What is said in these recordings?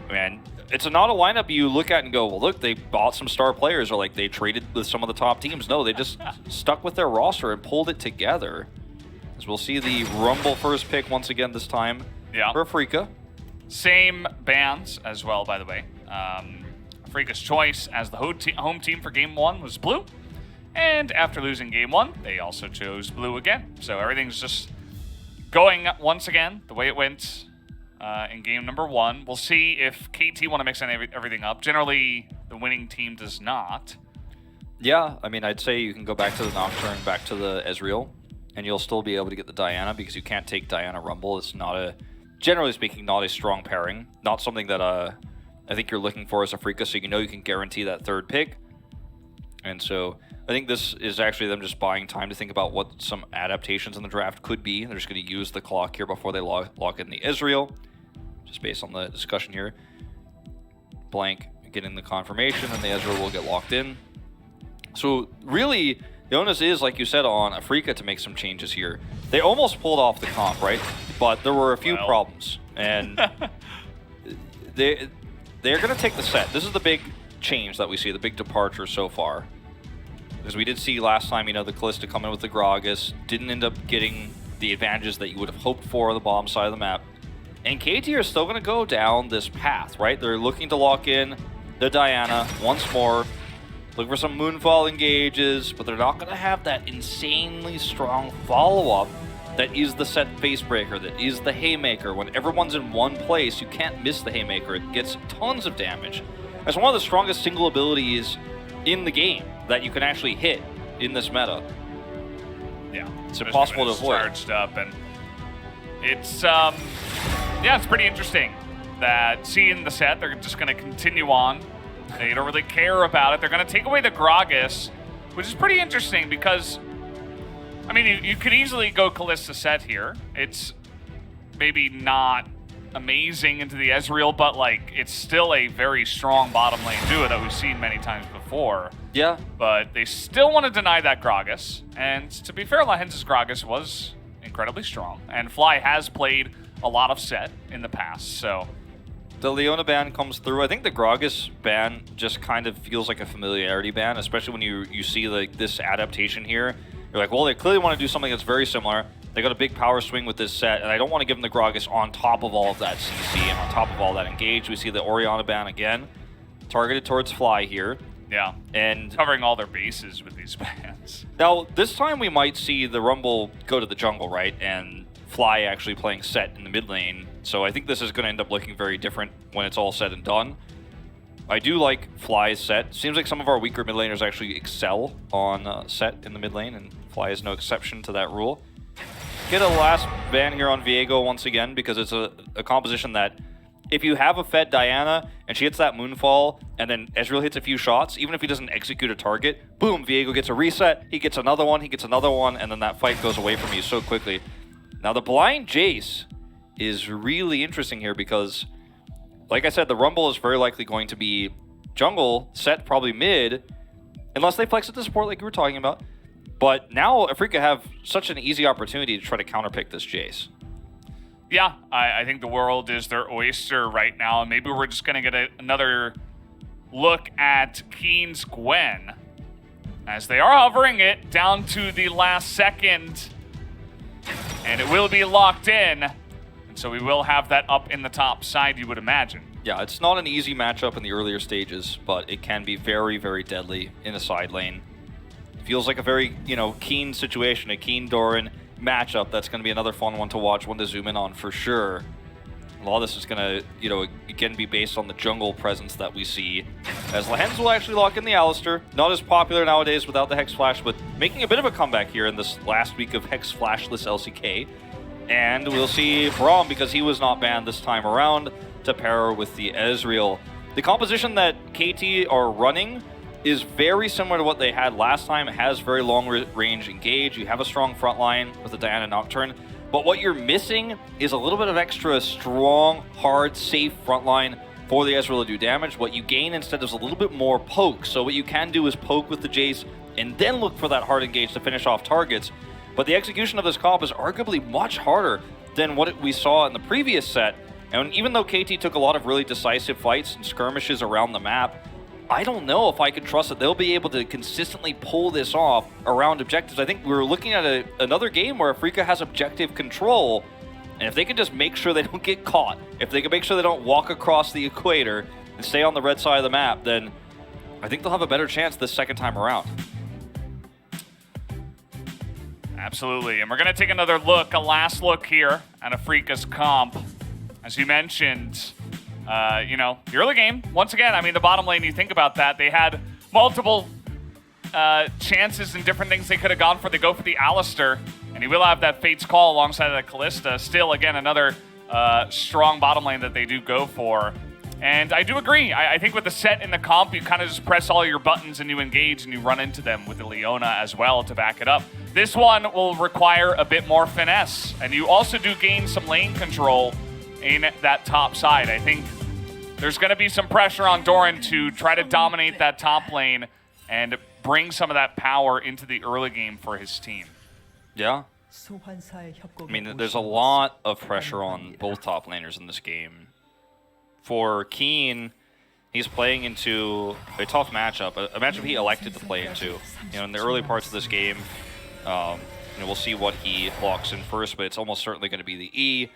And it's not a lineup you look at and go, well, look, they bought some star players or like they traded with some of the top teams. No, they just stuck with their roster and pulled it together. As we'll see the Rumble first pick once again this time for Afreeca. Same bans as well, by the way. Afreeca's choice as the home team for Game 1 was blue. And after losing Game 1, they also chose blue again. So everything's just going once again the way it went in game number 1. We'll see if KT want to mix everything up. Generally, the winning team does not. Yeah, I mean, I'd say you can go back to the Nocturne, back to the Ezreal, and you'll still be able to get the Diana because you can't take Diana Rumble. It's not a, generally speaking, not a strong pairing. Not something that I think you're looking for as Afreeca, so you know you can guarantee that third pick. And so I think this is actually them just buying time to think about what some adaptations in the draft could be. They're just going to use the clock here before they lock in the Ezreal, just based on the discussion here. Blank getting the confirmation, and the Ezreal will get locked in. So really, the onus is, like you said, on Afreeca to make some changes here. They almost pulled off the comp, right? But there were a few problems, and they're going to take the set. This is the big change that we see, the big departure so far. Because we did see last time, the Kalista come in with the Gragas, didn't end up getting the advantages that you would have hoped for on the bottom side of the map. And KT are still going to go down this path, right? They're looking to lock in the Diana once more, look for some Moonfall engages, but they're not going to have that insanely strong follow-up that is the set Facebreaker, that is the Haymaker. When everyone's in one place, you can't miss the Haymaker. It gets tons of damage. That's one of the strongest single abilities in the game that you can actually hit in this meta. Yeah, it's impossible to avoid. Charged up, and it's yeah, it's pretty interesting that seeing the set, they're just going to continue on. They don't really care about it. They're going to take away the Gragas, which is pretty interesting because, I mean, you could easily go Kalista set here. It's maybe not amazing into the Ezreal, but like it's still a very strong bottom lane duo that we've seen many times before. Yeah. But they still want to deny that Gragas. And to be fair, Lahenz's Gragas was incredibly strong. And Fly has played a lot of set in the past, so. The Leona ban comes through. I think the Gragas ban just kind of feels like a familiarity ban, especially when you see like this adaptation here. You're like, well, they clearly want to do something that's very similar. They got a big power swing with this set, and I don't want to give them the Gragas on top of all of that CC and on top of all that engage. We see the Orianna ban again, targeted towards Fly here. Yeah, and covering all their bases with these bans. Now, this time we might see the Rumble go to the jungle, right? And Fly actually playing set in the mid lane. So I think this is going to end up looking very different when it's all said and done. I do like Fly's set. Seems like some of our weaker mid laners actually excel on set in the mid lane, and Fly is no exception to that rule. Get a last ban here on Viego once again, because it's a composition that if you have a fed Diana and she hits that Moonfall and then Ezreal hits a few shots, even if he doesn't execute a target, boom, Viego gets a reset, he gets another one, and then that fight goes away from you so quickly. Now the blind Jace is really interesting here because, like I said, the Rumble is very likely going to be jungle, set probably mid, unless they flex it to support like you were talking about. But now Afreeca have such an easy opportunity to try to counterpick this Jace. Yeah, I think the world is their oyster right now, and maybe we're just going to get another look at Keen's Gwen, as they are hovering it down to the last second, and it will be locked in, and so we will have that up in the top side, you would imagine. Yeah, it's not an easy matchup in the earlier stages, but it can be very, very deadly in a side lane. Feels like a very, Keen situation, a Keen Doran matchup. That's going to be another fun one to watch, one to zoom in on for sure. A lot of this is going to, again, be based on the jungle presence that we see. As Lahenz will actually lock in the Alistar. Not as popular nowadays without the Hex Flash, but making a bit of a comeback here in this last week of Hex Flashless LCK. And we'll see Braum, because he was not banned this time around, to pair with the Ezreal. The composition that KT are running is very similar to what they had last time. It has very long range engage. You have a strong front line with the Diana Nocturne. But what you're missing is a little bit of extra strong, hard, safe front line for the Ezreal to do damage. What you gain instead is a little bit more poke. So what you can do is poke with the Jace and then look for that hard engage to finish off targets. But the execution of this comp is arguably much harder than what we saw in the previous set, And even though KT took a lot of really decisive fights and skirmishes around the map, I don't know if I could trust that they'll be able to consistently pull this off around objectives. I think we're looking at another game where Afreeca has objective control, and if they can just make sure they don't get caught, if they can make sure they don't walk across the equator and stay on the red side of the map, then I think they'll have a better chance this second time around. Absolutely, and we're going to take another look, a last look here at Afreeca's comp. As you mentioned, you know, the early game, once again, I mean, the bottom lane, you think about that, they had multiple chances and different things they could have gone for. They go for the Alistair, and he will have that Fate's Call alongside of that Callista. Still, again, another strong bottom lane that they do go for. And I do agree. I think with the set in the comp, you kind of just press all your buttons and you engage and you run into them with the Leona as well to back it up. This one will require a bit more finesse, and you also do gain some lane control in that top side. I think there's going to be some pressure on Doran to try to dominate that top lane and bring some of that power into the early game for his team. Yeah. I mean, there's a lot of pressure on both top laners in this game. For Keen, he's playing into a tough matchup, a matchup he elected to play into. You know, in the early parts of this game, you know, we'll see what he locks in first, but it's almost certainly going to be the E.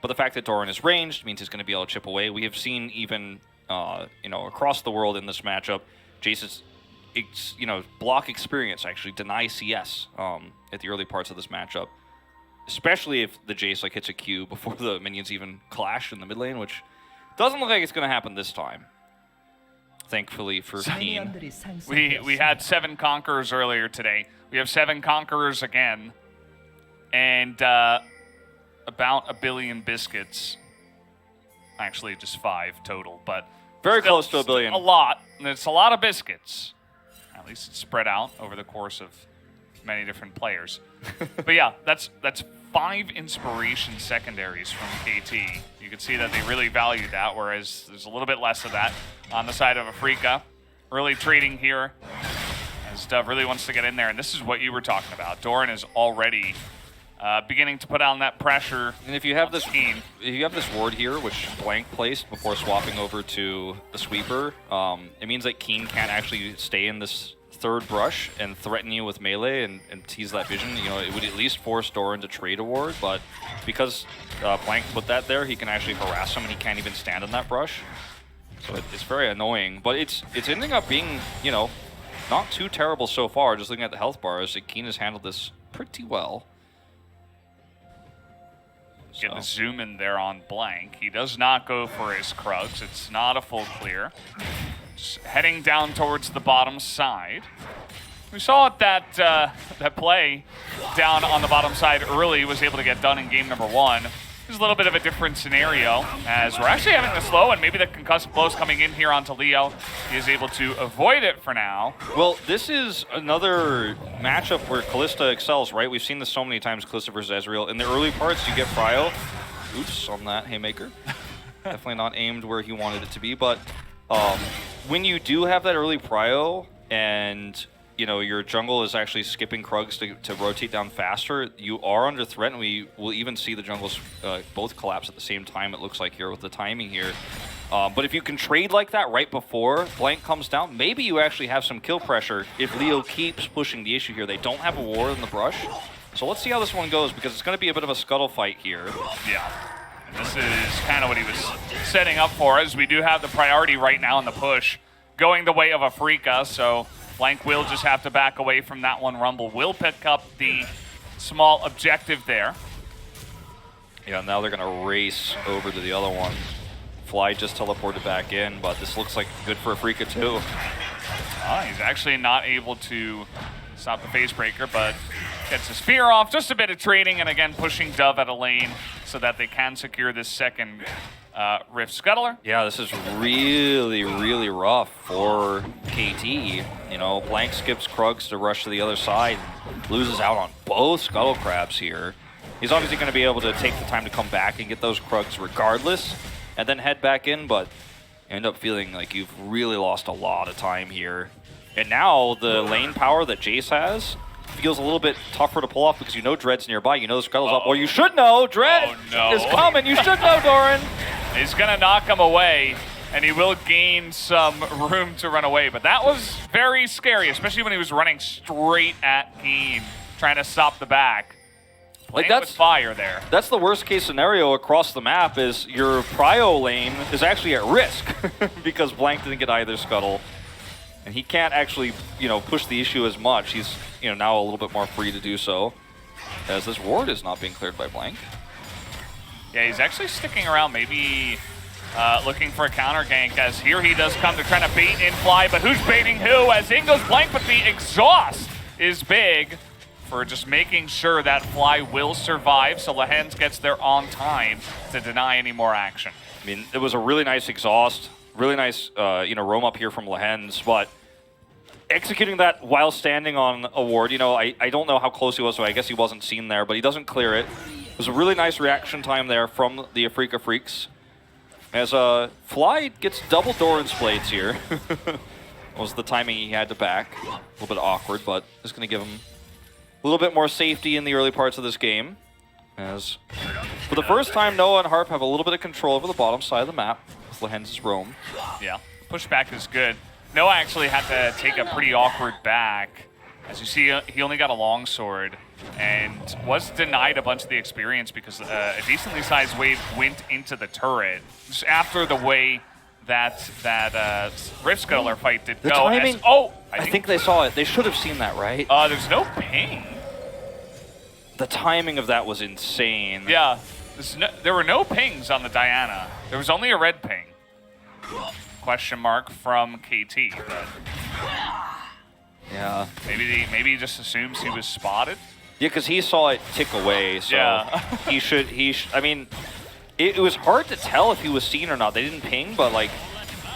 But the fact that Doran is ranged means he's going to be able to chip away. We have seen even, you know, across the world in this matchup, Jace's, you know, block experience actually deny CS at the early parts of this matchup. Especially if the Jace like hits a Q before the minions even clash in the mid lane, which doesn't look like it's going to happen this time. Thankfully for Keen. We had 7 Conquerors earlier today. We have 7 Conquerors again. And about 1 billion biscuits. Actually, just 5 total, but very close to 1 billion. A lot. And it's a lot of biscuits. At least it's spread out over the course of many different players. But yeah, that's 5 inspiration secondaries from KT. You can see that they really value that, whereas there's a little bit less of that on the side of Afreeca. Early trading here, as Dove really wants to get in there, and this is what you were talking about. Doran is already beginning to put on that pressure. And if you have this team, if you have this ward here, which Blank placed before swapping over to the sweeper, it means that Keen can't actually stay in this third brush and threaten you with melee and tease that vision. You know, it would at least force Doran to trade a ward, but because Blank put that there, he can actually harass him and he can't even stand in that brush. So it's very annoying, but it's ending up being, you know, not too terrible so far. Just looking at the health bars, Keen has handled this pretty well. Getting the zoom in there on Blank. He does not go for his Krugs. It's not a full clear. Just heading down towards the bottom side. We saw that that play down on the bottom side early was able to get done in game number 1. This is a little bit of a different scenario, as we're actually having the slow, and maybe the concussive blows coming in here onto Leo. He is able to avoid it for now. Well, this is another matchup where Callista excels, right? We've seen this so many times, Callista versus Ezreal. In the early parts, you get Pryo. Oops, on that haymaker. Definitely not aimed where he wanted it to be, but when you do have that early Pryo and you know, your jungle is actually skipping Krugs to rotate down faster, you are under threat, and we will even see the jungles both collapse at the same time, it looks like here with the timing here. But if you can trade like that right before Blank comes down, maybe you actually have some kill pressure if Leo keeps pushing the issue here. They don't have a ward in the brush. So let's see how this one goes, because it's going to be a bit of a scuttle fight here. Yeah. And this is kind of what he was setting up for us. We do have the priority right now in the push going the way of Afreeca, so Blank will just have to back away from that one. Rumble will pick up the small objective there. Yeah, now they're going to race over to the other one. Fly just teleported back in, but this looks like good for Afreeca too. He's actually not able to stop the phase breaker, but gets his spear off. Just a bit of trading, and again pushing Dove out of lane so that they can secure this second Rift Scuttler. Yeah, this is really, really rough for KT. You know, Blank skips Krugs to rush to the other side, loses out on both Scuttle Crabs here. He's obviously going to be able to take the time to come back and get those Krugs regardless, and then head back in, but you end up feeling like you've really lost a lot of time here. And now the lane power that Jace has, feels a little bit tougher to pull off because you know Dread's nearby. You know the Scuttle's up. Well, you should know. Dread is coming. You should know, Doran. He's going to knock him away, and he will gain some room to run away. But that was very scary, especially when he was running straight at Keen, trying to stop the back. Like that's with fire there. That's the worst case scenario across the map is your prio lane is actually at risk because Blank didn't get either Scuttle. And he can't actually, push the issue as much. He's, now a little bit more free to do so as this ward is not being cleared by Blank. Yeah, he's actually sticking around, maybe looking for a counter gank, as here he does come to trying to bait in Fly, but who's baiting who? As in goes Blank, but the exhaust is big for just making sure that Fly will survive, so Lehens gets there on time to deny any more action. I mean, it was a really nice exhaust, really nice, roam up here from Lehens, but executing that while standing on a ward, I don't know how close he was, so I guess he wasn't seen there, but he doesn't clear it. It was a really nice reaction time there from the Afreeca Freecs. As Fly gets double Doran's blades here. Was the timing he had to back. A little bit awkward, but it's going to give him a little bit more safety in the early parts of this game. As for the first time, Noah and Harp have a little bit of control over the bottom side of the map with Lehens' roam. Yeah, pushback is good. Noah actually had to take a pretty awkward back. As you see, he only got a longsword and was denied a bunch of the experience because a decently sized wave went into the turret. Just after the way that Rift Scuttler fight did the go. Timing, I think they saw it. They should have seen that, right? There's no ping. The timing of that was insane. Yeah, there were no pings on the Diana. There was only a red ping. Question mark from KT. But yeah. Maybe he just assumes he was spotted. Yeah, because he saw it tick away, so yeah. he should. I mean, it was hard to tell if he was seen or not. They didn't ping, but like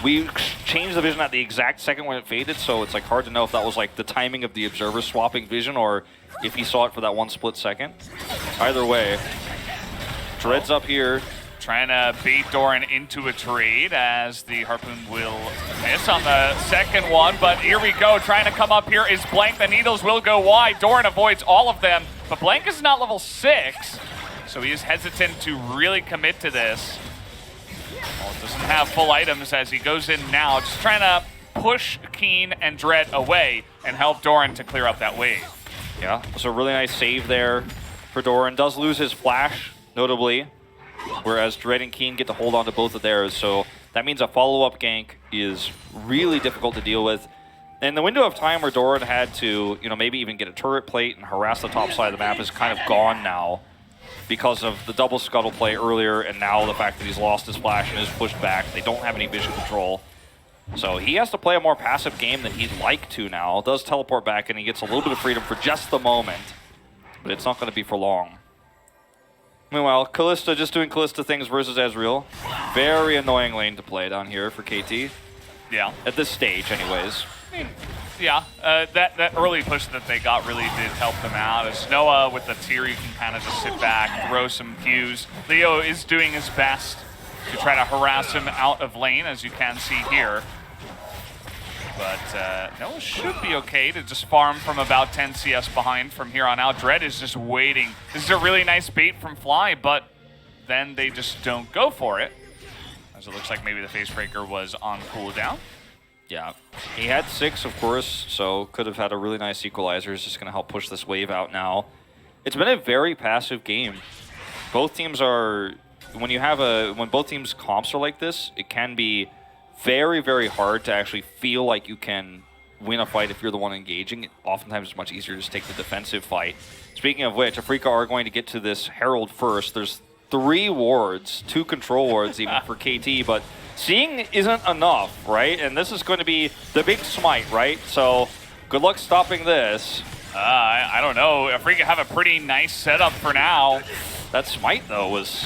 we changed the vision at the exact second when it faded, so it's like hard to know if that was like the timing of the observer swapping vision or if he saw it for that one split second. Either way, Dread's up here. Trying to bait Doran into a trade as the Harpoon will miss on the second one, but here we go. Trying to come up here is Blank. The needles will go wide. Doran avoids all of them, but Blank is not level 6, so he is hesitant to really commit to this. Well, doesn't have full items as he goes in now, just trying to push Keen and Dread away and help Doran to clear up that wave. Yeah, so a really nice save there for Doran. Does lose his flash, notably, whereas Dread and Keen get to hold on to both of theirs, so that means a follow-up gank is really difficult to deal with. And the window of time where Doran had to, maybe even get a turret plate and harass the top side of the map is kind of gone now because of the double scuttle play earlier and now the fact that he's lost his flash and is pushed back. They don't have any vision control. So he has to play a more passive game than he'd like to now. Does teleport back and he gets a little bit of freedom for just the moment, but it's not going to be for long. Meanwhile, Kalista just doing Kalista things versus Ezreal. Very annoying lane to play down here for KT. Yeah. At this stage, anyways. I mean, yeah, that early push that they got really did help them out. As Noah with the tier, you can kind of just sit back, throw some Qs. Leo is doing his best to try to harass him out of lane, as you can see here. But Noah should be okay to just farm from about 10 CS behind from here on out. Dread is just waiting. This is a really nice bait from Fly, but then they just don't go for it. As it looks like maybe the Facebreaker was on cooldown. Yeah, he had 6, of course, so could have had a really nice equalizer. It's just going to help push this wave out now. It's been a very passive game. Both teams are, when both teams' comps are like this, it can be very, very hard to actually feel like you can win a fight if you're the one engaging. Oftentimes it's much easier to just take the defensive fight. Speaking of which, Afreeca are going to get to this Herald first. There's 3 wards, 2 control wards even for KT, but seeing isn't enough, right? And this is going to be the big smite, right? So good luck stopping this. I don't know. Afreeca have a pretty nice setup for now. That smite, though, was...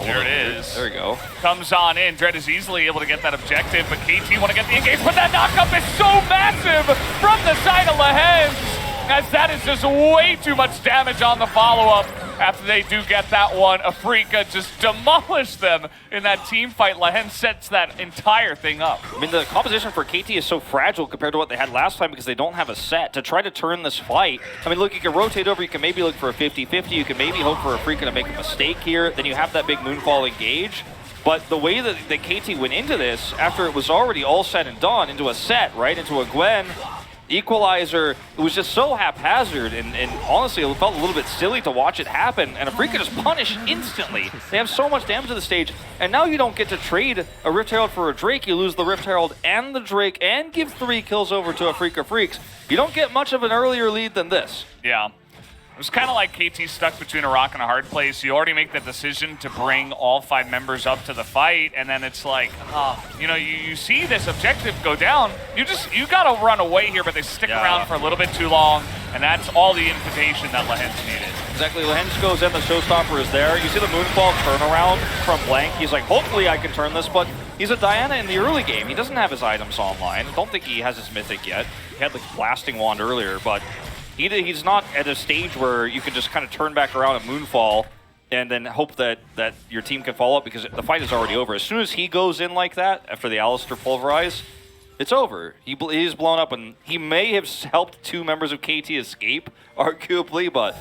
There it is. There we go. Comes on in. Dread is easily able to get that objective, but KT want to get the engage. But that knockup is so massive from the side of Lehens, as that is just way too much damage on the follow-up. after they do get that one, Afreeca just demolished them in that team fight. Lehen sets that entire thing up. I mean, the composition for KT is so fragile compared to what they had last time because they don't have a set to try to turn this fight. I mean, look, you can rotate over, you can maybe look for a 50-50, you can maybe hope for Afreeca to make a mistake here, then you have that big Moonfall engage. But the way that KT went into this, after it was already all said and done, into a set, right, into a Gwen, Equalizer, it was just so haphazard, and honestly, it felt a little bit silly to watch it happen, and Afreeca just punished instantly. They have so much damage to the stage, and now you don't get to trade a Rift Herald for a Drake. You lose the Rift Herald and the Drake, and give 3 kills over to Afreeca Freecs. You don't get much of an earlier lead than this. Yeah. It was kind of like KT stuck between a rock and a hard place. You already make the decision to bring all 5 members up to the fight, and then it's like, you know, you see this objective go down. You gotta run away here, but they stick around for a little bit too long, and that's all the invitation that Lehen's needed. Exactly, Lehen goes in, the showstopper is there. You see the Moonfall turnaround from Blank. He's like, hopefully I can turn this, but he's a Diana in the early game. He doesn't have his items online. I don't think he has his Mythic yet. He had the Blasting Wand earlier, but he's not at a stage where you can just kind of turn back around at Moonfall and then hope that your team can follow up because the fight is already over. As soon as he goes in like that, after the Alistar Pulverize, it's over. He's blown up, and he may have helped 2 members of KT escape, arguably, but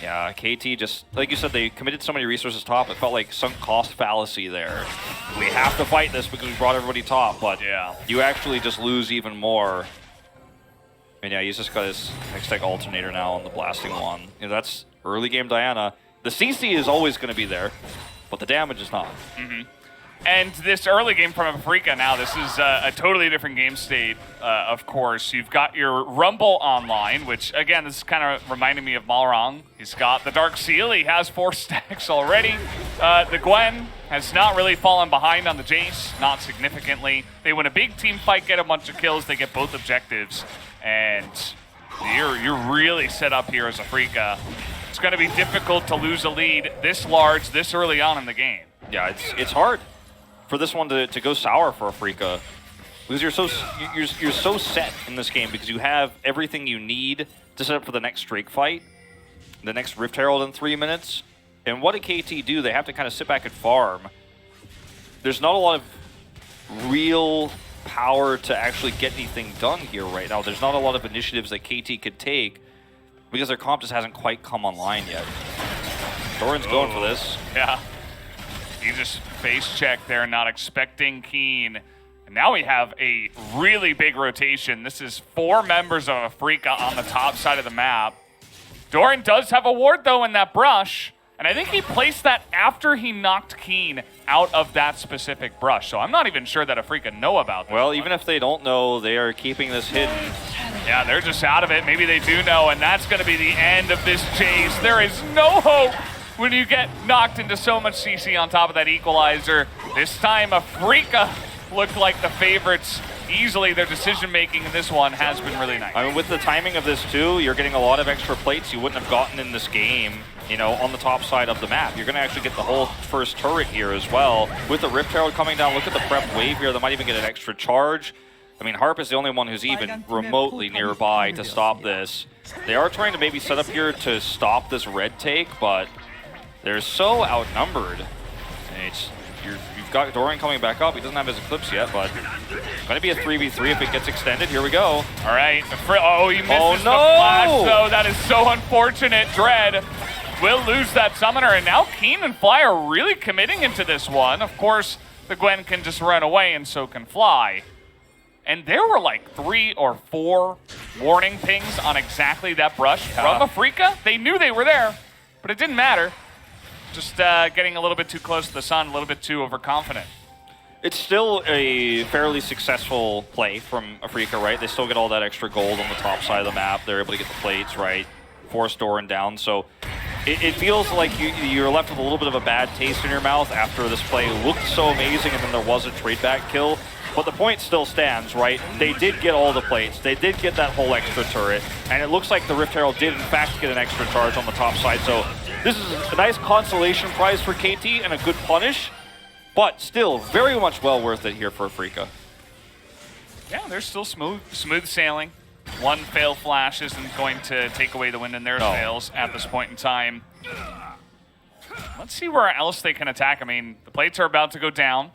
yeah, KT just, like you said, they committed so many resources top. It felt like sunk cost fallacy there. We have to fight this because we brought everybody top, but you actually just lose even more. And yeah, he's just got his Hextech Alternator now on the Blasting Wand. You know, that's early game Diana. The CC is always going to be there, but the damage is not. And this early game from Afreeca now, this is a totally different game state, of course. You've got your Rumble online, which, again, this is kind of reminding me of Malrang. He's got the Dark Seal. He has 4 stacks already. The Gwen has not really fallen behind on the Jace, not significantly. They win a big team fight, get a bunch of kills. They get both objectives. And you're really set up here as Afreeca. It's going to be difficult to lose a lead this large, this early on in the game. Yeah, it's hard for this one to go sour for Afreeca because you're so set in this game because you have everything you need to set up for the next Drake fight, the next Rift Herald in 3 minutes. And what did KT do? They have to kind of sit back and farm. There's not a lot of real power to actually get anything done here right now. There's not a lot of initiatives that KT could take because their comp just hasn't quite come online yet. Doran's going for this. Yeah. He just face checked there, not expecting Keen. And now we have a really big rotation. This is 4 members of Afreeca on the top side of the map. Doran does have a ward, though, in that brush. And I think he placed that after he knocked Keen out of that specific brush. So I'm not even sure that Afreeca know about that. Well, even if they don't know, they are keeping this hidden. Yeah, they're just out of it. Maybe they do know, and that's going to be the end of this chase. There is no hope when you get knocked into so much CC on top of that Equalizer. This time, Afreeca looked like the favorites. Easily, their decision-making in this one has been really nice. I mean, with the timing of this, too, you're getting a lot of extra plates you wouldn't have gotten in this game, you know, on the top side of the map. You're going to actually get the whole first turret here as well. With the Rift Herald coming down, look at the prep wave here. They might even get an extra charge. I mean, Harp is the only one who's even remotely nearby to stop this. They are trying to maybe set up here to stop this red take, but they're so outnumbered. You've got Doran coming back up. He doesn't have his Eclipse yet, but it's going to be a 3v3 if it gets extended. Here we go. All right. Oh, he misses the flash, though. That is so unfortunate. Dread will lose that summoner, and now Keen and Fly are really committing into this one. Of course, the Gwen can just run away, and so can Fly. And there were like 3 or 4 warning pings on exactly that brush from Afreeca. They knew they were there, but it didn't matter. Just getting a little bit too close to the sun, a little bit too overconfident. It's still a fairly successful play from Afreeca, right? They still get all that extra gold on the top side of the map. They're able to get the plates, right? Force Doran down. So it feels like you're left with a little bit of a bad taste in your mouth after this play. It looked so amazing, and then there was a trade back kill. But the point still stands, right? They did get all the plates. They did get that whole extra turret. And it looks like the Rift Herald did, in fact, get an extra charge on the top side. So this is a nice consolation prize for KT and a good punish. But still, very much well worth it here for Afreeca. Yeah, they're still smooth sailing. 1 fail flash isn't going to take away the wind in their sails at this point in time. Let's see where else they can attack. I mean, the plates are about to go down.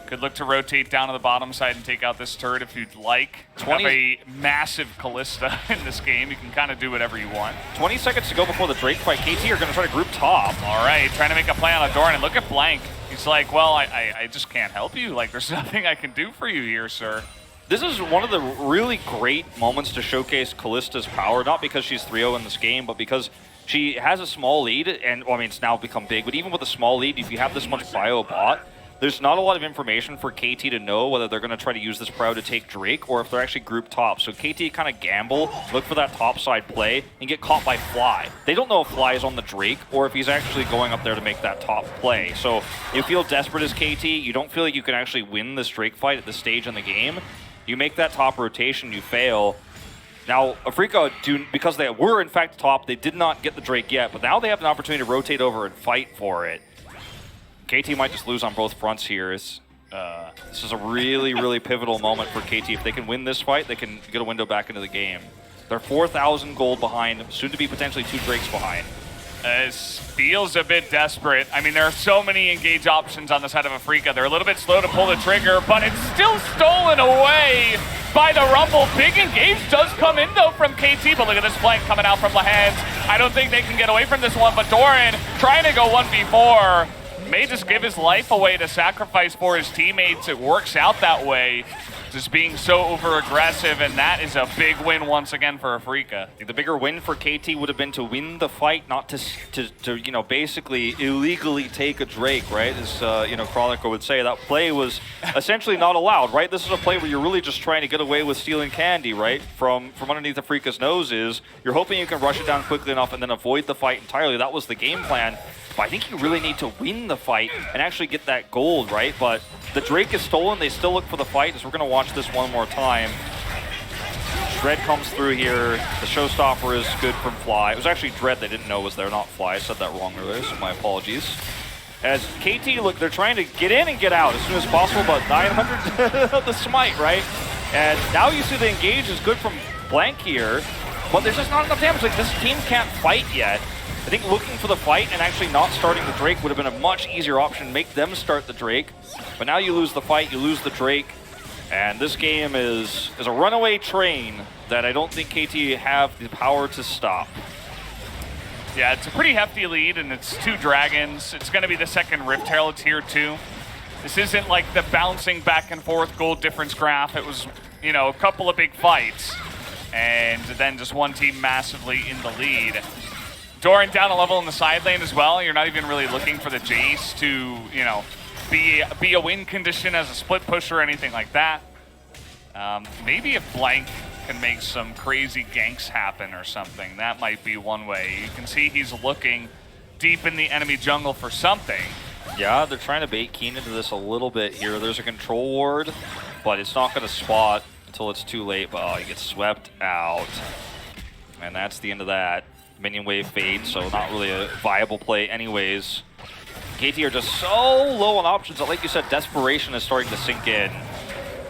Could look to rotate down to the bottom side and take out this turret if you'd like. 20 have a massive Callista in this game. You can kind of do whatever you want. 20 seconds to go before the Drake fight. KT are going to try to group top. All right, trying to make a play on a Doran. And look at Blank. He's like, well, I just can't help you. Like, there's nothing I can do for you here, sir. This is one of the really great moments to showcase Callista's power, not because she's 3-0 in this game, but because she has a small lead, and well, I mean, it's now become big, but even with a small lead, if you have this much bio bot, there's not a lot of information for KT to know whether they're going to try to use this crowd to take Drake or if they're actually group top. So KT kind of gamble, look for that top side play, and get caught by Fly. They don't know if Fly is on the Drake or if he's actually going up there to make that top play. So you feel desperate as KT, you don't feel like you can actually win this Drake fight at this stage in the game. You make that top rotation, you fail. Now, Afreeca, because they were in fact top, they did not get the Drake yet, but now they have an opportunity to rotate over and fight for it. KT might just lose on both fronts here. This is a really, really pivotal moment for KT. If they can win this fight, they can get a window back into the game. They're 4,000 gold behind, soon to be potentially 2 Drakes behind. This feels a bit desperate. I mean, there are so many engage options on the side of Afreeca. They're a little bit slow to pull the trigger, but it's still stolen away by the Rumble. Big engage does come in, though, from KT, but look at this flank coming out from Lahans. I don't think they can get away from this one, but Doran trying to go 1v4. May just give his life away to sacrifice for his teammates. It works out that way, just being so over-aggressive, and that is a big win once again for Afreeca. The bigger win for KT would have been to win the fight, not to you know, basically illegally take a Drake, right? As, you know, Chronicle would say, that play was essentially not allowed, right? This is a play where you're really just trying to get away with stealing candy, right? From underneath Afreeca's noses. You're hoping you can rush it down quickly enough and then avoid the fight entirely. That was the game plan. But I think you really need to win the fight and actually get that gold, right? But the Drake is stolen. They still look for the fight, so we're going to watch this one more time. Dread comes through here. The showstopper is good from Fly. It was actually Dread they didn't know was there, not Fly. I said that wrong earlier, so my apologies. As KT, look, they're trying to get in and get out as soon as possible, but 900 of the smite, right? And now you see the engage is good from Blank here, but there's just not enough damage. Like, this team can't fight yet. I think looking for the fight and actually not starting the Drake would have been a much easier option. Make them start the Drake. But now you lose the fight, you lose the Drake. And this game is a runaway train that I don't think KT have the power to stop. Yeah, it's a pretty hefty lead, and it's 2 dragons. It's going to be the second Rift Herald tier 2. This isn't like the bouncing back and forth gold difference graph. It was, you know, a couple of big fights, and then just one team massively in the lead. Doran down a level in the side lane as well. You're not even really looking for the Jace to, you know, be a win condition as a split push or anything like that. Maybe if Blank can make some crazy ganks happen or something, that might be one way. You can see he's looking deep in the enemy jungle for something. Yeah, they're trying to bait Keen into this a little bit here. There's a control ward, but it's not going to spot until it's too late. But oh, he gets swept out. And that's the end of that. Minion wave fades, so not really a viable play anyways. KT are just so low on options that, like you said, desperation is starting to sink in.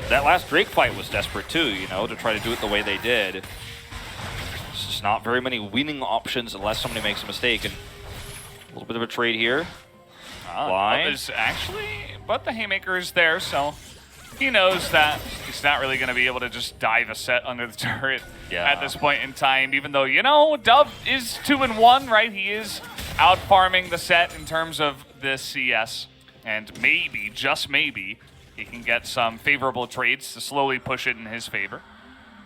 That last Drake fight was desperate too, you know, to try to do it the way they did. There's just not very many winning options unless somebody makes a mistake. And a little bit of a trade here. Is actually, but the Haymaker is there, so he knows that he's not really going to be able to just dive a set under the turret at this point in time, even though, you know, Dove is 2-1, right? He is out farming the set in terms of this CS, and maybe, just maybe, he can get some favorable trades to slowly push it in his favor.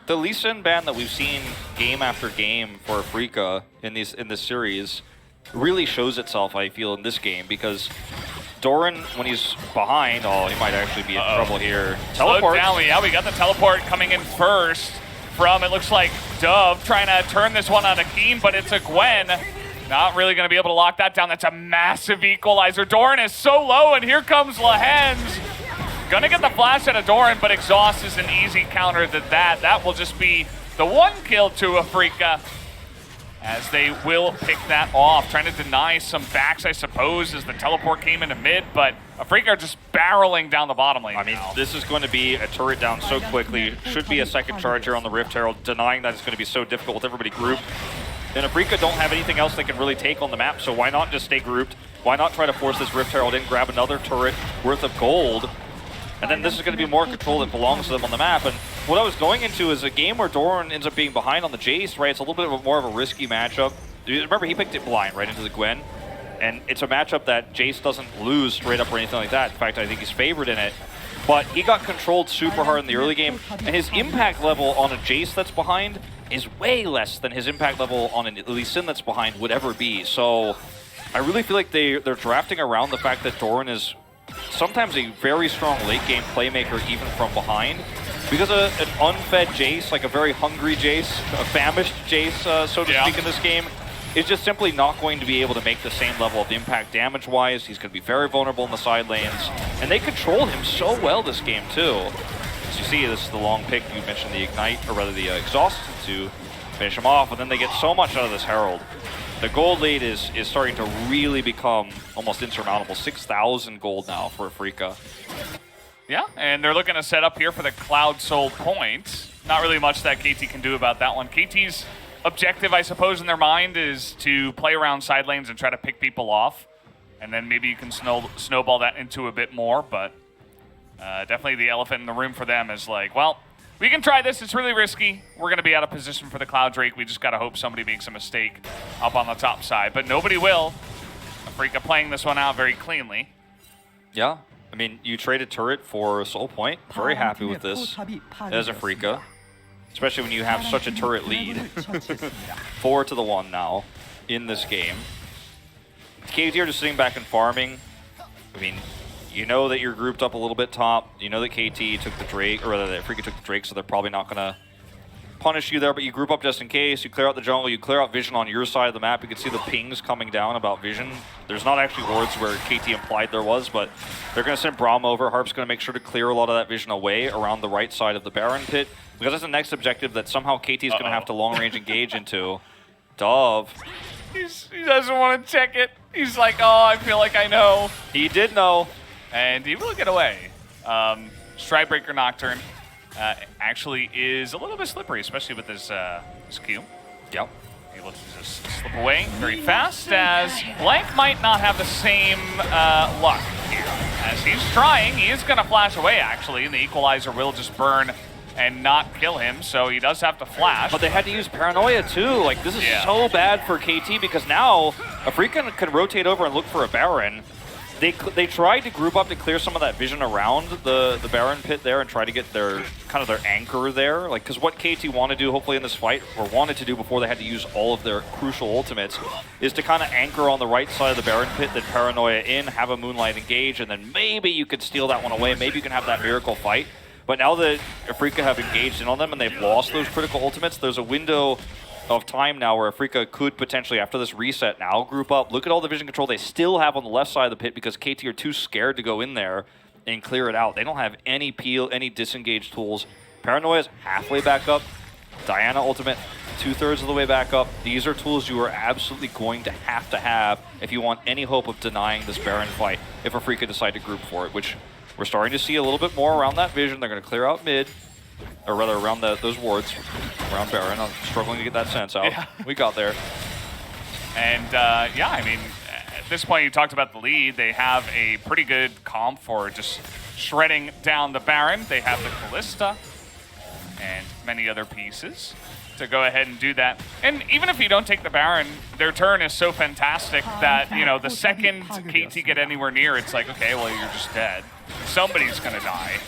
The Lee Sin ban that we've seen game after game for Afreeca in this series really shows itself, I feel, in this game, because Doran, when he's behind, oh, he might actually be in trouble here. Teleport. Yeah, we got the teleport coming in first from, it looks like, Dove, trying to turn this one on a Keen, but it's a Gwen. Not really going to be able to lock that down. That's a massive equalizer. Doran is so low, and here comes Lahens. Gonna get the flash out of Doran, but Exhaust is an easy counter to that. That will just be the 1 kill to Afreeca, as they will pick that off. Trying to deny some backs, I suppose, as the teleport came into mid, but Afreeca are just barreling down the bottom lane. I mean, this is going to be a turret down so quickly. Should be a second charge here on the Rift Herald, denying that it's going to be so difficult with everybody grouped. And Afreeca don't have anything else they can really take on the map, so why not just stay grouped? Why not try to force this Rift Herald in, grab another turret worth of gold? And then this is going to be more control that belongs to them on the map. And what I was going into is a game where Doran ends up being behind on the Jace, right? It's a little bit more of a risky matchup. Remember, he picked it blind right into the Gwen. And it's a matchup that Jace doesn't lose straight up or anything like that. In fact, I think he's favored in it. But he got controlled super hard in the early game, and his impact level on a Jace that's behind is way less than his impact level on an Lee Sin that's behind would ever be. So I really feel like they're drafting around the fact that Doran is sometimes a very strong late game playmaker even from behind. Because an unfed Jace, like a very hungry Jace, a famished Jace, so to speak, in this game, is just simply not going to be able to make the same level of impact damage-wise. He's going to be very vulnerable in the side lanes. And they control him so well this game, too. As you see, this is the long pick. You mentioned the Ignite, or rather the Exhaust, to finish him off. And then they get so much out of this Herald. The gold lead is starting to really become almost insurmountable. 6,000 gold now for Afreeca. Yeah, and they're looking to set up here for the Cloud Soul point. Not really much that KT can do about that one. KT's objective, I suppose, in their mind is to play around side lanes and try to pick people off. And then maybe you can snowball that into a bit more, but definitely the elephant in the room for them is like, well, we can try this. It's really risky. We're going to be out of position for the Cloud Drake. We just got to hope somebody makes a mistake up on the top side, but nobody will. Afreeca playing this one out very cleanly. Yeah, I mean, you traded turret for Soul Point. Very happy with this as Afreeca. Especially when you have such a turret lead. 4-1 now in this game. KT are just sitting back and farming. I mean, you know that you're grouped up a little bit top. You know that KT took the Drake, or rather that Afreeca took the Drake, so they're probably not going to punish you there, but you group up just in case. You clear out the jungle, you clear out Vision on your side of the map. You can see the pings coming down about Vision. There's not actually wards where KT implied there was, but they're going to send Braum over. Harp's going to make sure to clear a lot of that Vision away around the right side of the Baron pit, because that's the next objective that somehow KT is going to have to long-range engage into. Dove. He doesn't want to check it. He's like, oh, I feel like I know. He did know. And he will get away. Stridebreaker Nocturne actually is a little bit slippery, especially with his Q. Yep. Able to just slip away very fast, as Blank might not have the same luck here. As he's trying, he is going to flash away, actually, and the Equalizer will just burn and not kill him, so he does have to flash. But they had to use Paranoia, too. Like, this is so bad for KT, because now Afreeca can rotate over and look for a Baron. They tried to group up to clear some of that Vision around the Baron pit there and try to get their kind of their anchor there. Like, because what KT want to do, hopefully in this fight, or wanted to do before they had to use all of their crucial ultimates, is to kind of anchor on the right side of the Baron pit, then Paranoia in, have a Moonlight engage, and then maybe you could steal that one away. Maybe you can have that miracle fight. But now that Afreeca have engaged in on them and they've lost those critical ultimates, there's a window of time now where Afreeca could potentially, after this reset now, group up. Look at all the vision control they still have on the left side of the pit because KT are too scared to go in there and clear it out. They don't have any peel, any disengage tools. Paranoia's halfway back up. Diana ultimate, 2/3 of the way back up. These are tools you are absolutely going to have if you want any hope of denying this Baron fight if Afreeca decide to group for it, which we're starting to see a little bit more around that vision. They're going to clear out mid, or rather around those wards around Baron. I'm struggling to get that sense out. Yeah. We got there. And yeah, I mean, at this point you talked about the lead. They have a pretty good comp for just shredding down the Baron. They have the Callista and many other pieces to go ahead and do that. And even if you don't take the Baron, their turn is so fantastic that, you know, the second KT get anywhere near, it's like, okay, well, you're just dead. Somebody's gonna die.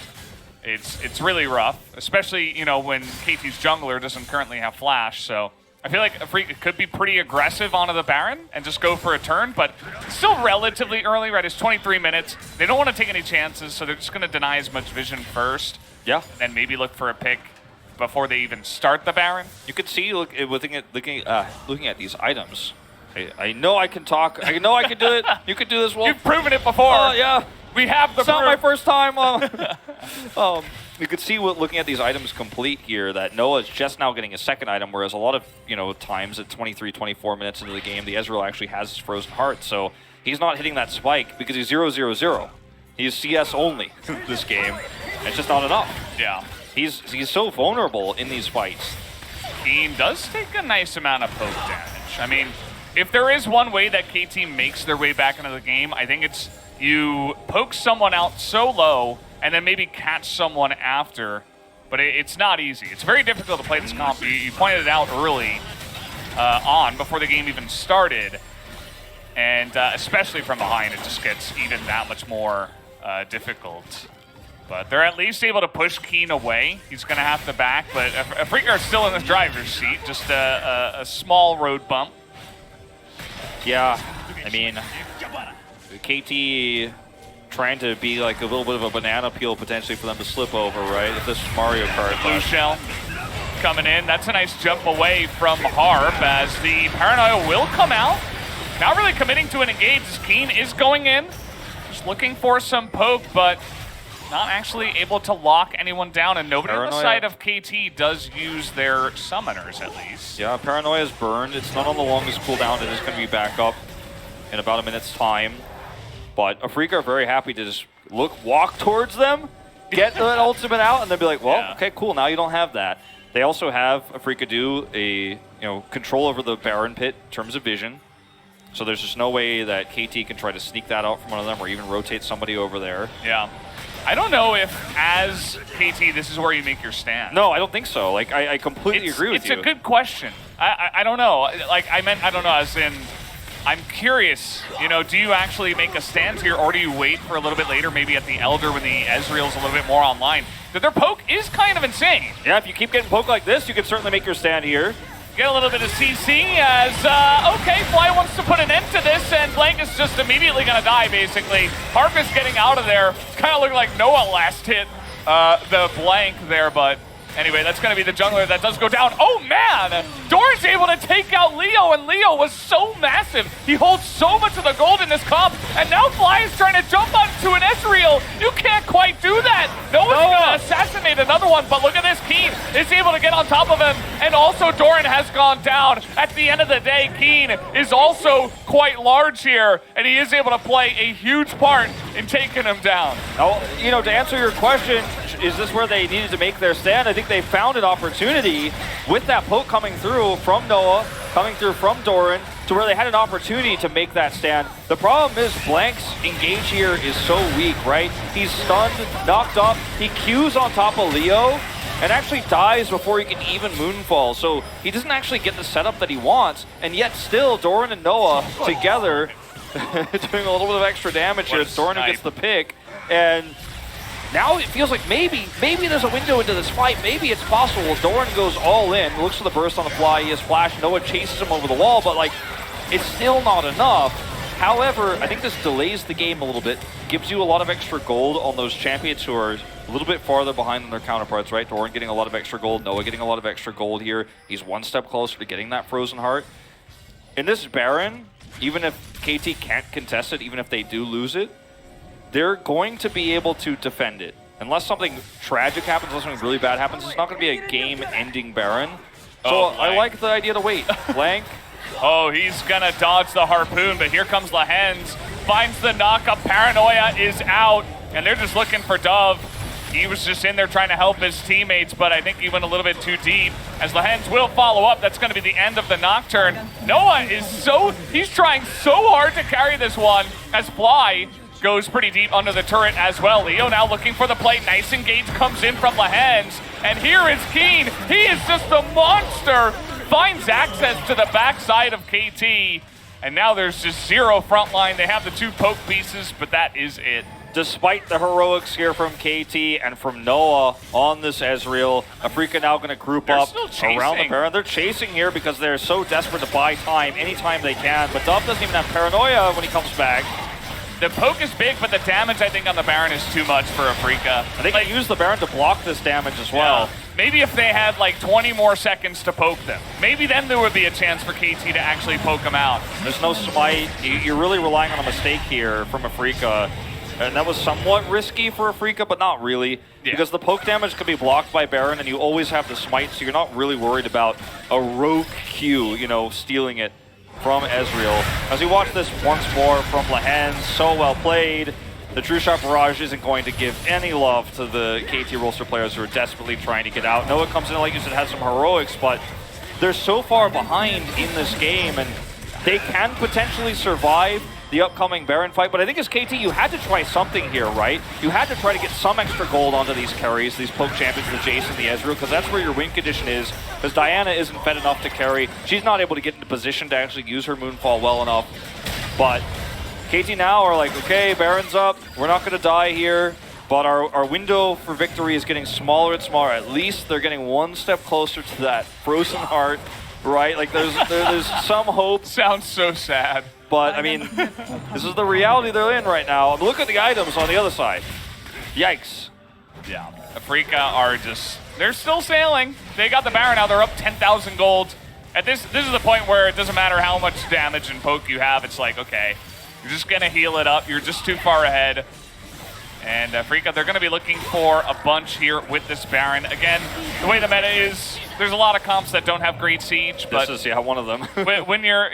It's really rough, especially, you know, when KT's jungler doesn't currently have flash. So I feel like Afreeca could be pretty aggressive onto the Baron and just go for a turn, but it's still relatively early, right? It's 23 minutes. They don't want to take any chances, so they're just going to deny as much vision first. Yeah. And maybe look for a pick before they even start the Baron. You can see, looking at these items. I know I can talk. I know I can do it. You can do this, Wolf. You've proven it before. Yeah. We have the It's not my first time. You could see, looking at these items complete here, that Noah's just now getting a second item, whereas a lot of, you know, times at 23, 24 minutes into the game, the Ezreal actually has his Frozen Heart, so he's not hitting that spike because he's 0-0-0. He's CS only this game. It's just not enough. Yeah. He's so vulnerable in these fights. Keen does take a nice amount of poke damage. much. I mean, if there is one way that KT makes their way back into the game, I think it's you poke someone out so low and then maybe catch someone after. But it's not easy. It's very difficult to play this comp. You pointed it out early on, before the game even started. And especially from behind, it just gets even that much more difficult. But they're at least able to push Keen away. He's going to have to back, but Afreeca is still in the driver's seat. Just a small road bump. Yeah, I mean, KT trying to be like a little bit of a banana peel potentially for them to slip over, right? If this is Mario Kart. Blue shell coming in. That's a nice jump away from Harp as the Paranoia will come out. Not really committing to an engage as Keen is going in. Just looking for some poke, but not actually able to lock anyone down, and nobody on the side of KT does use their summoners, at least. Yeah, Paranoia is burned. It's not on the longest cooldown. It is going to be back up in about a minute's time. But Afreeca are very happy to just walk towards them, get that ultimate out, and then be like, well, okay, cool, now you don't have that. They also have Afreeca do a control over the Baron pit in terms of vision. So there's just no way that KT can try to sneak that out from one of them or even rotate somebody over there. Yeah. I don't know if, as KT, this is where you make your stand. No, I don't think so. Like, I completely agree with you. It's a good question. I don't know. Like, I meant, I don't know, as in, I'm curious, do you actually make a stand here, or do you wait for a little bit later, maybe at the Elder when the Ezreal's a little bit more online? Their poke is kind of insane. Yeah, if you keep getting poked like this, you can certainly make your stand here. Get a little bit of CC as, okay, Fly wants to put an end to this, and Blank is just immediately going to die, basically. Harp is getting out of there. It's kind of looking like Noah last hit the Blank there, but anyway, that's going to be the jungler that does go down. Oh, man! Doran's able to take out Leo, and Leo was so massive. He holds so much of the gold in this comp, and now Fly is trying to jump onto an Ezreal. You can't quite do that. No one's going to assassinate another one, but look at this. Keen is able to get on top of him, and also Doran has gone down. At the end of the day, Keen is also quite large here, and he is able to play a huge part in taking him down. Now, to answer your question, is this where they needed to make their stand? I think they found an opportunity with that poke coming through from Noah, coming through from Doran, to where they had an opportunity to make that stand. The problem is Blank's engage here is so weak, right? He's stunned, knocked up, he Qs on top of Leo, and actually dies before he can even moonfall. So he doesn't actually get the setup that he wants, and yet still Doran and Noah together doing a little bit of extra damage here. It's Doran who gets the pick, and now it feels like maybe there's a window into this fight. Maybe it's possible. Doran goes all in, looks for the burst on the fly. He has flash. Noah chases him over the wall, but it's still not enough. However, I think this delays the game a little bit. Gives you a lot of extra gold on those champions who are a little bit farther behind than their counterparts, right? Doran getting a lot of extra gold. Noah getting a lot of extra gold here. He's one step closer to getting that Frozen Heart. In this Baron, even if KT can't contest it, even if they do lose it, they're going to be able to defend it. Unless something tragic happens, unless something really bad happens, it's not going to be a game-ending Baron. So I like the idea to wait. Blank. Oh, he's going to dodge the harpoon, but here comes Lehens. Finds the knock-up. Paranoia is out, and they're just looking for Dove. He was just in there trying to help his teammates, but I think he went a little bit too deep. As Lehens will follow up, that's going to be the end of the Nocturne. Noah is he's trying so hard to carry this one, as Fly goes pretty deep under the turret as well. Leo now looking for the play. Nice engage comes in from Lehens. And here is Keen. He is just a monster. Finds access to the backside of KT. And now there's just zero front line. They have the two poke pieces, but that is it. Despite the heroics here from KT and from Noah on this Ezreal, Afreeca now going to group up around the Baron. They're chasing here because they're so desperate to buy time anytime they can. But Dove doesn't even have Paranoia when he comes back. The poke is big, but the damage, I think, on the Baron is too much for Afreeca. I think they use the Baron to block this damage as well. Maybe if they had 20 more seconds to poke them, maybe then there would be a chance for KT to actually poke them out. There's no smite. You're really relying on a mistake here from Afreeca. And that was somewhat risky for Afreeca, but not really. Because the poke damage could be blocked by Baron, and you always have the smite, so you're not really worried about a rogue Q, stealing it from Ezreal. As we watch this once more from Lehens, so well played. The True Shot Barrage isn't going to give any love to the KT Rolster players who are desperately trying to get out. Noah comes in, like you said, has some heroics, but they're so far behind in this game, and they can potentially survive the upcoming Baron fight. But I think as KT, you had to try something here, right? You had to try to get some extra gold onto these carries, these poke champions, the Jason, the Ezreal, because that's where your win condition is, because Diana isn't fed enough to carry. She's not able to get into position to actually use her Moonfall well enough. But KT now are like, okay, Baron's up, we're not going to die here. But our window for victory is getting smaller and smaller. At least they're getting one step closer to that frozen heart, right? Like there's some hope. Sounds so sad. But I mean, this is the reality they're in right now. Look at the items on the other side. Yikes. Yeah, Afreeca are just, they're still sailing. They got the Baron now, they're up 10,000 gold. At this is the point where it doesn't matter how much damage and poke you have. It's like, okay, you're just gonna heal it up. You're just too far ahead. And Afreeca, they're going to be looking for a bunch here with this Baron. Again, the way the meta is, there's a lot of comps that don't have great siege. But this is, one of them. when you're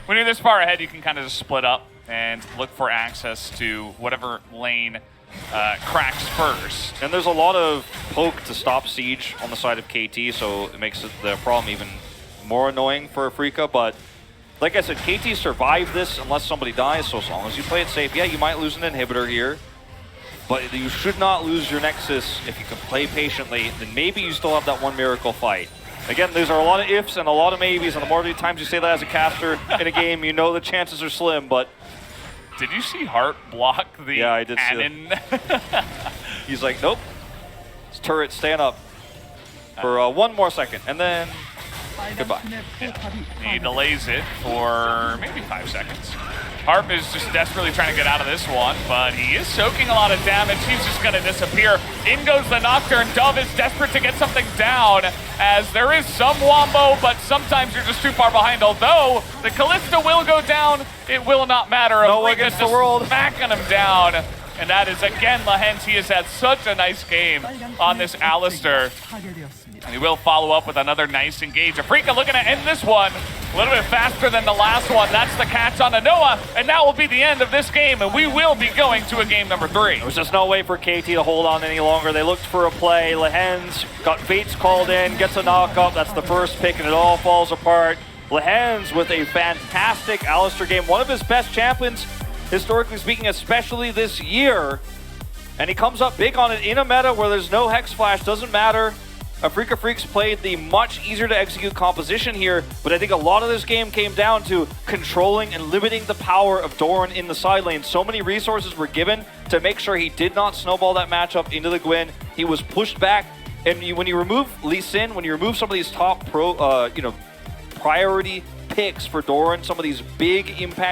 this far ahead, you can kind of just split up and look for access to whatever lane cracks first. And there's a lot of poke to stop siege on the side of KT, so it makes the problem even more annoying for Afreeca. But like I said, KT survived this unless somebody dies, so as long as you play it safe, yeah, you might lose an inhibitor here. But you should not lose your Nexus if you can play patiently. Then maybe you still have that one miracle fight. Again, there's a lot of ifs and a lot of maybes, and the more times you say that as a caster in a game, you know the chances are slim, but... Did you see Hart block the Yeah, I did see that. He's like, nope. This turret's staying up for one more second, and then goodbye. He delays it for maybe 5 seconds. Harp is just desperately trying to get out of this one, but he is soaking a lot of damage. He's just going to disappear. In goes the Nocturne. Dove is desperate to get something down, as there is some wombo, but sometimes you're just too far behind. Although the Kalista will go down, it will not matter. No against the world. Smacking him down. And that is, again, Lahens. He has had such a nice game on this Alistar. And he will follow up with another nice engage. Afreeca looking to end this one a little bit faster than the last one. That's the catch on Anoa, and that will be the end of this game, and we will be going to a game number 3. There was just no way for KT to hold on any longer. They looked for a play. Lahens got Fates called in, gets a knock up. That's the first pick, and it all falls apart. Lahens with a fantastic Alistar game, one of his best champions, historically speaking, especially this year. And he comes up big on it in a meta where there's no Hex Flash, doesn't matter. Afreeca Freecs played the much easier to execute composition here, but I think a lot of this game came down to controlling and limiting the power of Doran in the side lane. So many resources were given to make sure he did not snowball that matchup into the Gwen. He was pushed back, and when you remove Lee Sin, when you remove some of these top priority picks for Doran, some of these big impact